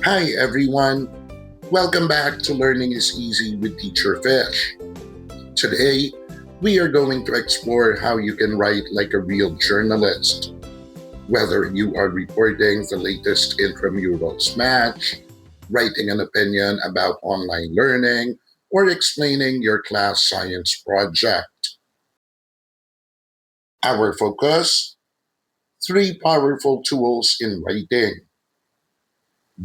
Hi everyone, welcome back to Learning is Easy with Teacher Fish. Today, we are going to explore how you can write like a real journalist. Whether you are reporting the latest intramurals match, writing an opinion about online learning, or explaining your class science project. Our focus: three powerful tools in writing: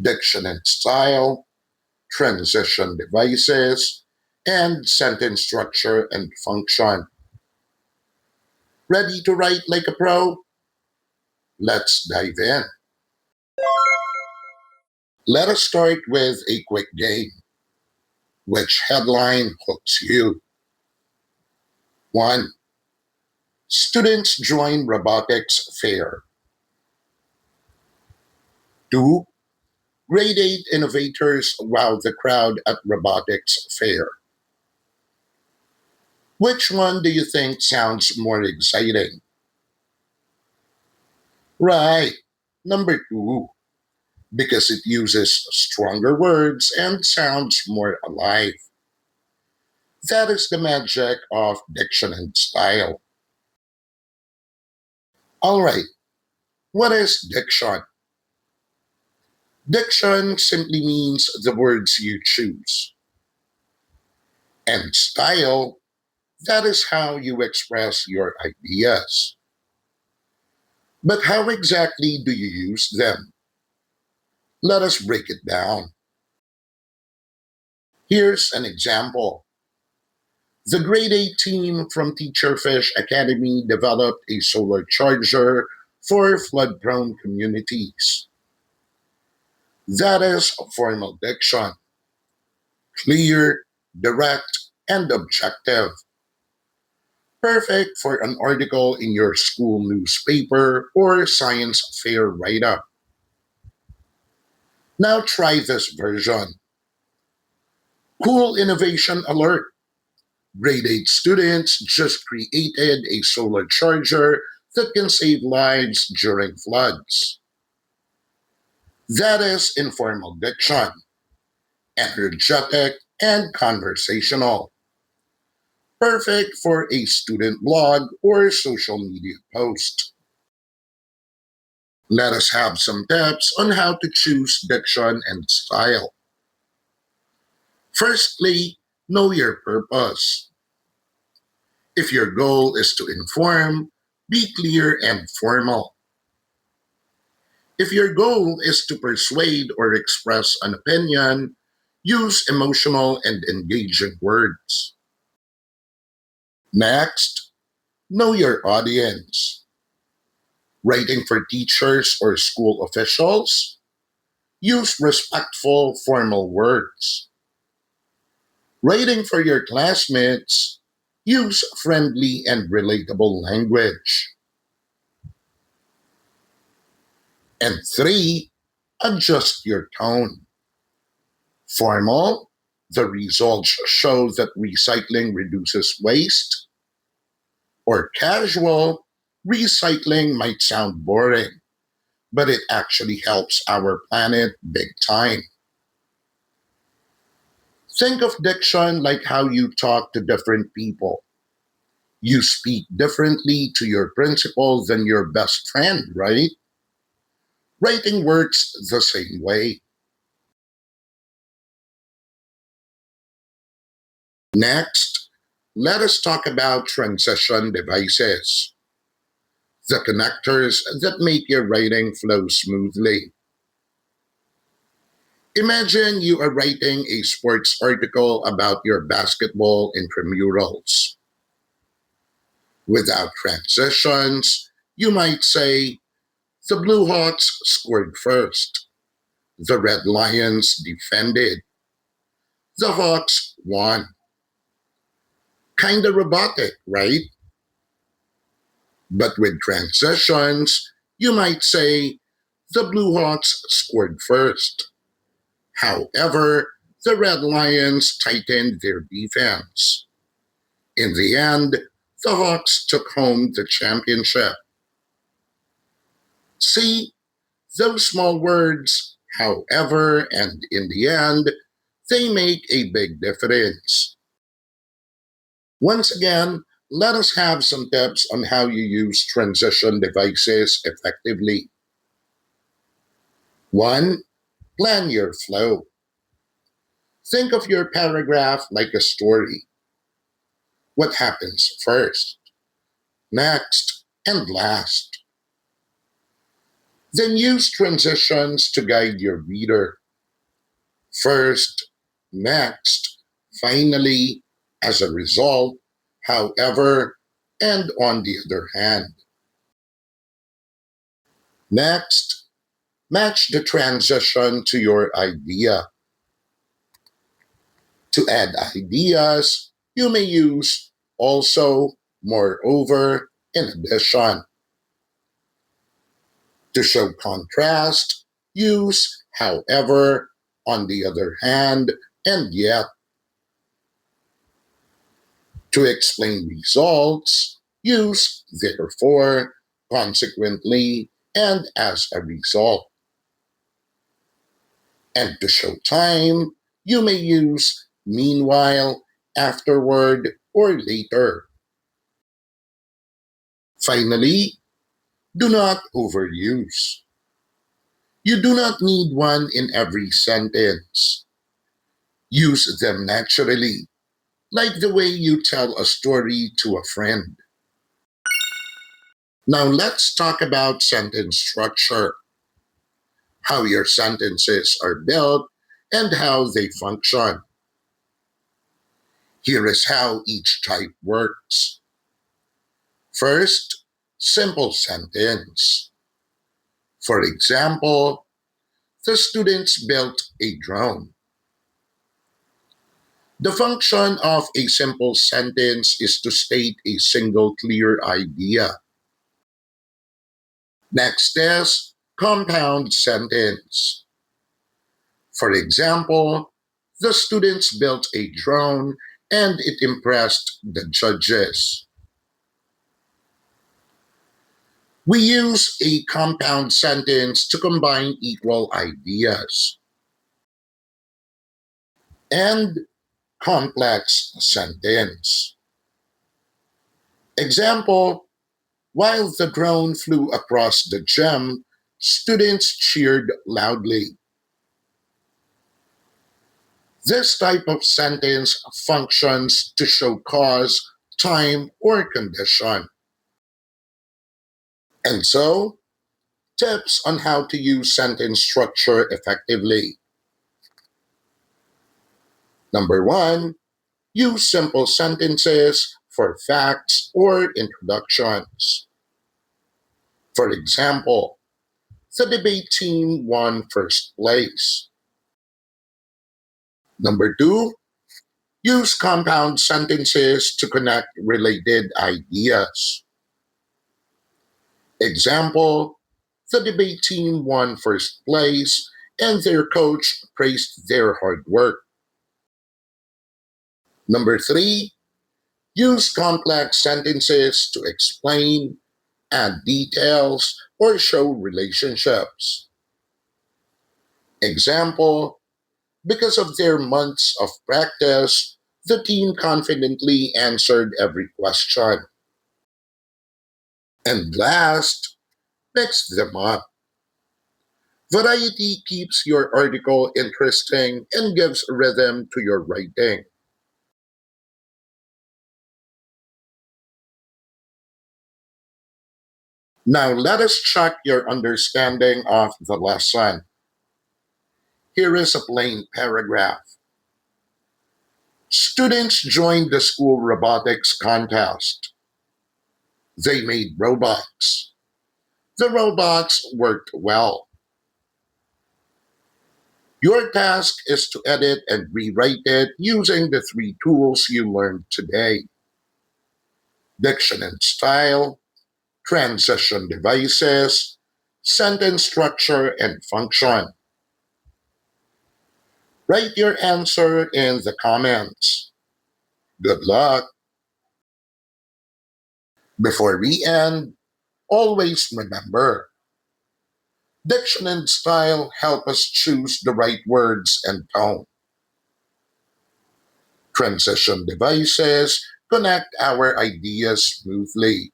diction and style, transition devices, and sentence structure and function. Ready to write like a pro? Let's dive in. Let us start with a quick game. Which headline hooks you? 1. Students join robotics fair. 2. Grade 8 innovators wow the crowd at robotics fair. Which one do you think sounds more exciting? Right, number 2, because it uses stronger words and sounds more alive. That is the magic of diction and style. All right, what is diction? Diction simply means the words you choose. And style, that is how you express your ideas. But how exactly do you use them? Let us break it down. Here's an example. The grade 8 team from Teacher Fish Academy developed a solar charger for flood prone communities. That is formal diction: clear, direct, and objective. Perfect for an article in your school newspaper or science fair write up. Now try this version. Cool innovation alert. Grade 8 students just created a solar charger that can save lives during floods. That is informal diction, energetic and conversational. Perfect for a student blog or social media post. Let us have some tips on how to choose diction and style. Firstly, know your purpose. If your goal is to inform, be clear and formal. If your goal is to persuade or express an opinion, use emotional and engaging words. Next, know your audience. Writing for teachers or school officials? Use respectful, formal words. Writing for your classmates? Use friendly and relatable language. And 3, adjust your tone. Formal, the results show that recycling reduces waste. Or casual, recycling might sound boring, but it actually helps our planet big time. Think of diction like how you talk to different people. You speak differently to your principal than your best friend, right? Writing works the same way. Next, let us talk about transition devices, the connectors that make your writing flow smoothly. Imagine you are writing a sports article about your basketball intramurals. Without transitions, you might say, the Blue Hawks scored first. The Red Lions defended. The Hawks won. Kinda robotic, right? But with transitions, you might say, the Blue Hawks scored first. However, the Red Lions tightened their defense. In the end, the Hawks took home the championship. See, those small words however, and in the end, they make a big difference. Once again, let us have some tips on how you use transition devices effectively. 1. Plan your flow. Think of your paragraph like a story. What happens first, next, and last? Then use transitions to guide your reader. First, next, finally, as a result, however, and on the other hand. Next, match the transition to your idea. To add ideas, you may use also, moreover, in addition. To show contrast, use however, on the other hand, and yet. To explain results, use therefore, consequently, and as a result. And to show time, you may use meanwhile, afterward, or later. Finally, do not overuse. You do not need one in every sentence. Use them naturally, like the way you tell a story to a friend. Now let's talk about sentence structure, how your sentences are built, and how they function. Here is how each type works. First, simple sentence. For example, the students built a drone. The function of a simple sentence is to state a single clear idea. Next is compound sentence. For example, the students built a drone and it impressed the judges. We use a compound sentence to combine equal ideas. And complex sentence. Example, while the drone flew across the gym, students cheered loudly. This type of sentence functions to show cause, time, or condition. And so, tips on how to use sentence structure effectively. Number 1, use simple sentences for facts or introductions. For example, the debate team won first place. Number 2, use compound sentences to connect related ideas. Example, the debate team won first place and their coach praised their hard work. Number 3, use complex sentences to explain, add details, or show relationships. Example, because of their months of practice, the team confidently answered every question. And last, mix them up. Variety keeps your article interesting and gives rhythm to your writing. Now let us check your understanding of the lesson. Here is a plain paragraph. Students joined the school robotics contest. They made robots. The robots worked well. Your task is to edit and rewrite it using the 3 tools you learned today: Diction and Style, Transition Devices, Sentence Structure and Function. Write your answer in the comments. Good luck! Before we end, always remember, Diction and style help us choose the right words and tone. Transition devices connect our ideas smoothly.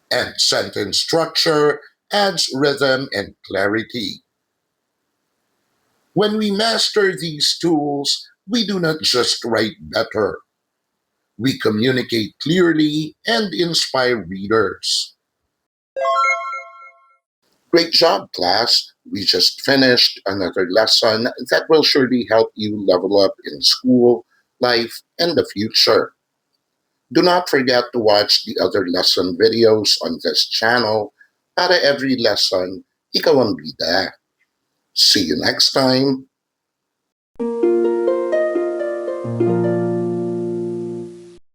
And sentence structure adds rhythm and clarity. When we master these tools, we do not just write better, we communicate clearly and inspire readers. Great job, class. We just finished another lesson that will surely help you level up in school, life, and the future. Do not forget to watch the other lesson videos on this channel. Para every lesson, ikaw ang bida. See you next time.